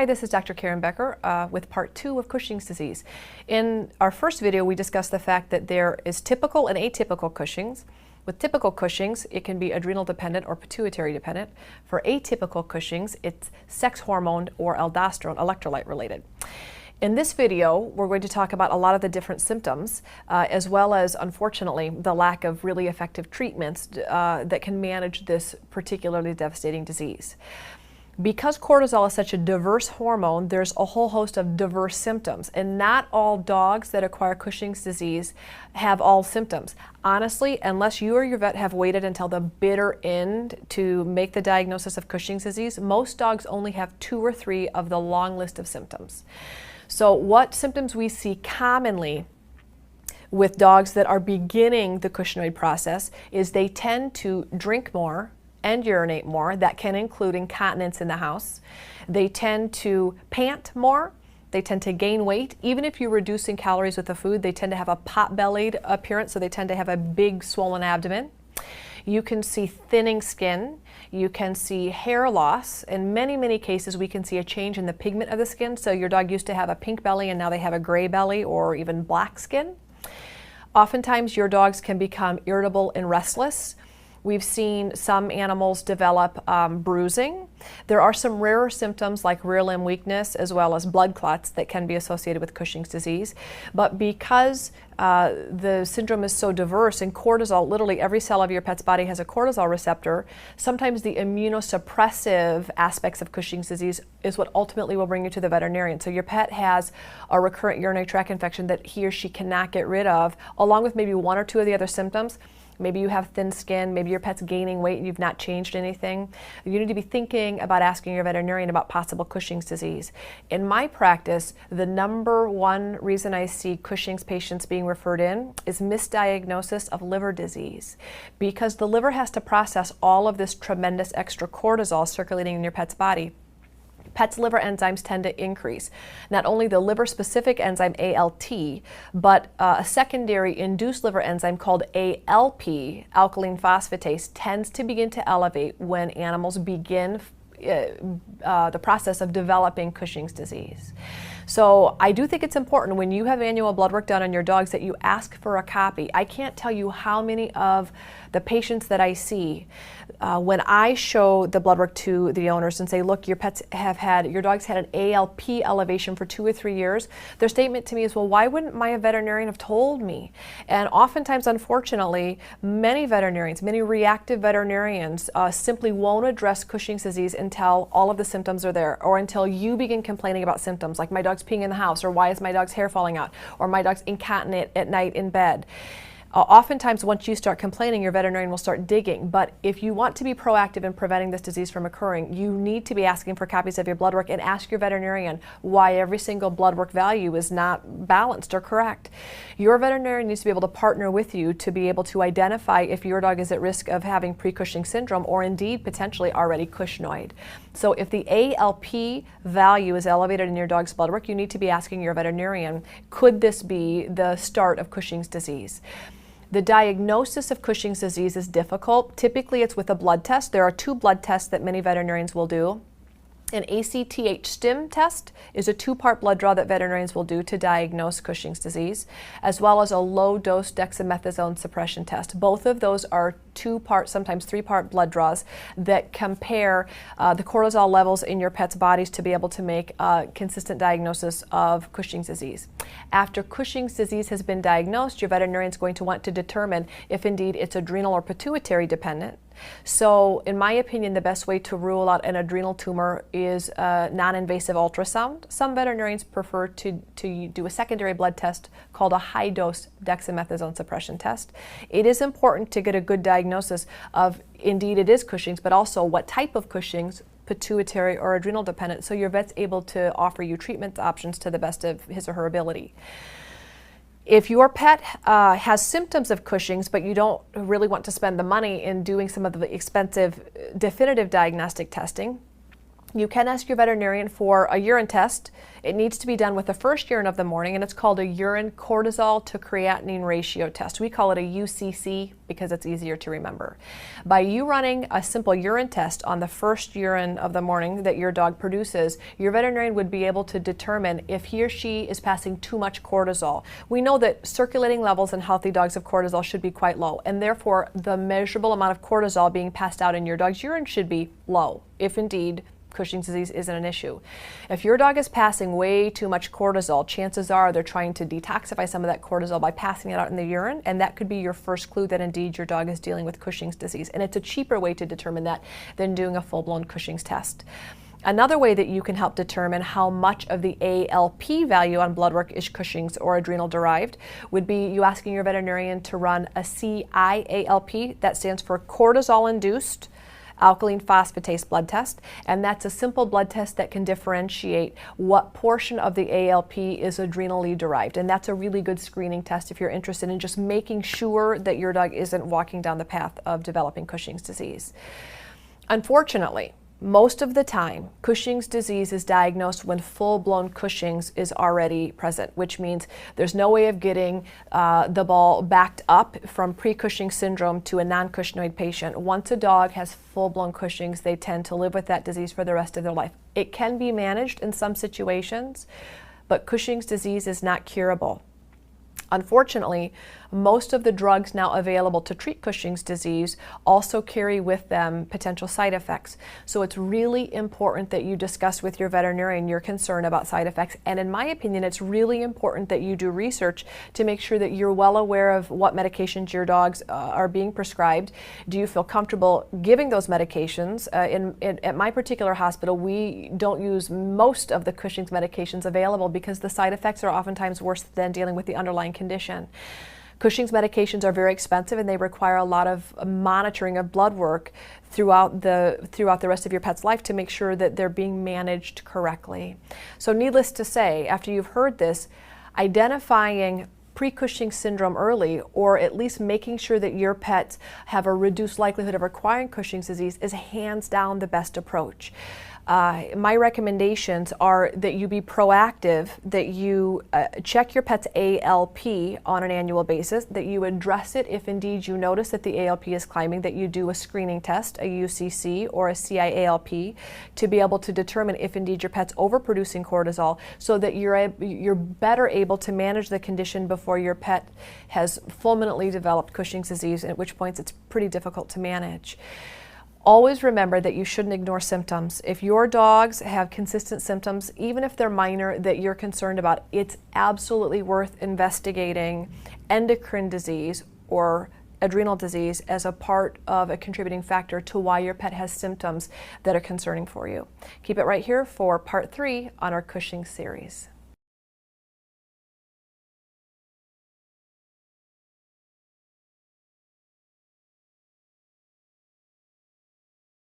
Hi, this is Dr. Karen Becker with part 2 of Cushing's disease. In our first video, we discussed the fact that there is typical and atypical Cushing's. With typical Cushing's, it can be adrenal dependent or pituitary dependent. For atypical Cushing's, it's sex hormone or aldosterone, electrolyte related. In this video, we're going to talk about a lot of the different symptoms, as well as, unfortunately, the lack of really effective treatments that can manage this particularly devastating disease. Because cortisol is such a diverse hormone, there's a whole host of diverse symptoms, and not all dogs that acquire Cushing's disease have all symptoms. Honestly, unless you or your vet have waited until the bitter end to make the diagnosis of Cushing's disease, most dogs only have 2 or 3 of the long list of symptoms. So what symptoms we see commonly with dogs that are beginning the Cushingoid process is they tend to drink more and urinate more. That can include incontinence in the house. They tend to pant more. They tend to gain weight. Even if you're reducing calories with the food, they tend to have a pot-bellied appearance, so they tend to have a big swollen abdomen. You can see thinning skin. You can see hair loss. In many, many cases, we can see a change in the pigment of the skin. So your dog used to have a pink belly and now they have a gray belly or even black skin. Oftentimes, your dogs can become irritable and restless. We've seen some animals develop bruising. There are some rarer symptoms like rear limb weakness as well as blood clots that can be associated with Cushing's disease. But because the syndrome is so diverse and cortisol, literally every cell of your pet's body has a cortisol receptor, sometimes the immunosuppressive aspects of Cushing's disease is what ultimately will bring you to the veterinarian. So your pet has a recurrent urinary tract infection that he or she cannot get rid of, along with maybe 1 or 2 of the other symptoms. Maybe you have thin skin, maybe your pet's gaining weight and you've not changed anything. You need to be thinking about asking your veterinarian about possible Cushing's disease. In my practice, the #1 reason I see Cushing's patients being referred in is misdiagnosis of liver disease. Because the liver has to process all of this tremendous extra cortisol circulating in your pet's body. Pet's liver enzymes tend to increase. Not only the liver-specific enzyme ALT, but a secondary induced liver enzyme called ALP, alkaline phosphatase, tends to begin to elevate when animals begin the process of developing Cushing's disease. So I do think it's important when you have annual blood work done on your dogs that you ask for a copy. I can't tell you how many of the patients that I see when I show the blood work to the owners and say, look, your dog's had an ALP elevation for 2 or 3 years, their statement to me is, well, why wouldn't my veterinarian have told me? And oftentimes, unfortunately, many veterinarians, many reactive veterinarians simply won't address Cushing's disease until all of the symptoms are there, or until you begin complaining about symptoms like my dog's peeing in the house, or why is my dog's hair falling out, or my dog's incontinent at night in bed. Oftentimes, once you start complaining, your veterinarian will start digging. But if you want to be proactive in preventing this disease from occurring, you need to be asking for copies of your blood work and ask your veterinarian why every single blood work value is not balanced or correct. Your veterinarian needs to be able to partner with you to be able to identify if your dog is at risk of having pre-Cushing syndrome or indeed potentially already Cushingoid. So if the ALP value is elevated in your dog's blood work, you need to be asking your veterinarian, could this be the start of Cushing's disease? The diagnosis of Cushing's disease is difficult. Typically, it's with a blood test. There are 2 blood tests that many veterinarians will do. An ACTH stim test is a 2-part blood draw that veterinarians will do to diagnose Cushing's disease, as well as a low-dose dexamethasone suppression test. Both of those are 2-part, sometimes 3-part blood draws that compare the cortisol levels in your pet's bodies to be able to make a consistent diagnosis of Cushing's disease. After Cushing's disease has been diagnosed, your veterinarian is going to want to determine if indeed it's adrenal or pituitary dependent. So, in my opinion, the best way to rule out an adrenal tumor is a non-invasive ultrasound. Some veterinarians prefer to do a secondary blood test called a high-dose dexamethasone suppression test. It is important to get a good diagnosis of indeed it is Cushing's, but also what type of Cushing's, pituitary or adrenal dependent, so your vet's able to offer you treatment options to the best of his or her ability. If your pet has symptoms of Cushing's, but you don't really want to spend the money in doing some of the expensive definitive diagnostic testing, You can ask your veterinarian for a urine test. It needs to be done with the first urine of the morning, and it's called a urine cortisol to creatinine ratio test. We call it a UCC because it's easier to remember. By you running a simple urine test on the first urine of the morning that your dog produces, your veterinarian would be able to determine if he or she is passing too much cortisol. We know that circulating levels in healthy dogs of cortisol should be quite low, and therefore the measurable amount of cortisol being passed out in your dog's urine should be low, if indeed Cushing's disease isn't an issue. If your dog is passing way too much cortisol, chances are they're trying to detoxify some of that cortisol by passing it out in the urine, and that could be your first clue that indeed your dog is dealing with Cushing's disease. And it's a cheaper way to determine that than doing a full-blown Cushing's test. Another way that you can help determine how much of the ALP value on blood work is Cushing's or adrenal derived would be you asking your veterinarian to run a CIALP, that stands for cortisol-induced alkaline phosphatase blood test, and that's a simple blood test that can differentiate what portion of the ALP is adrenally derived, and that's a really good screening test if you're interested in just making sure that your dog isn't walking down the path of developing Cushing's disease. Unfortunately, most of the time, Cushing's disease is diagnosed when full-blown Cushing's is already present, which means there's no way of getting the ball backed up from pre-Cushing syndrome to a non-Cushingoid patient. Once a dog has full-blown Cushing's, they tend to live with that disease for the rest of their life. It can be managed in some situations, but Cushing's disease is not curable. Unfortunately, most of the drugs now available to treat Cushing's disease also carry with them potential side effects. So it's really important that you discuss with your veterinarian your concern about side effects. And in my opinion, it's really important that you do research to make sure that you're well aware of what medications your dogs are being prescribed. Do you feel comfortable giving those medications? At my particular hospital, we don't use most of the Cushing's medications available because the side effects are oftentimes worse than dealing with the underlying condition. Cushing's medications are very expensive and they require a lot of monitoring of blood work throughout the rest of your pet's life to make sure that they're being managed correctly. So needless to say, after you've heard this, identifying pre-Cushing syndrome early, or at least making sure that your pets have a reduced likelihood of acquiring Cushing's disease, is hands down the best approach. My recommendations are that you be proactive, that you check your pet's ALP on an annual basis, that you address it if indeed you notice that the ALP is climbing, that you do a screening test, a UCC or a CIALP, to be able to determine if indeed your pet's overproducing cortisol, so that you're better able to manage the condition before your pet has fulminantly developed Cushing's disease, at which point it's pretty difficult to manage. Always remember that you shouldn't ignore symptoms. If your dogs have consistent symptoms, even if they're minor, that you're concerned about, it's absolutely worth investigating endocrine disease or adrenal disease as a part of a contributing factor to why your pet has symptoms that are concerning for you. Keep it right here for part 3 on our Cushing's series.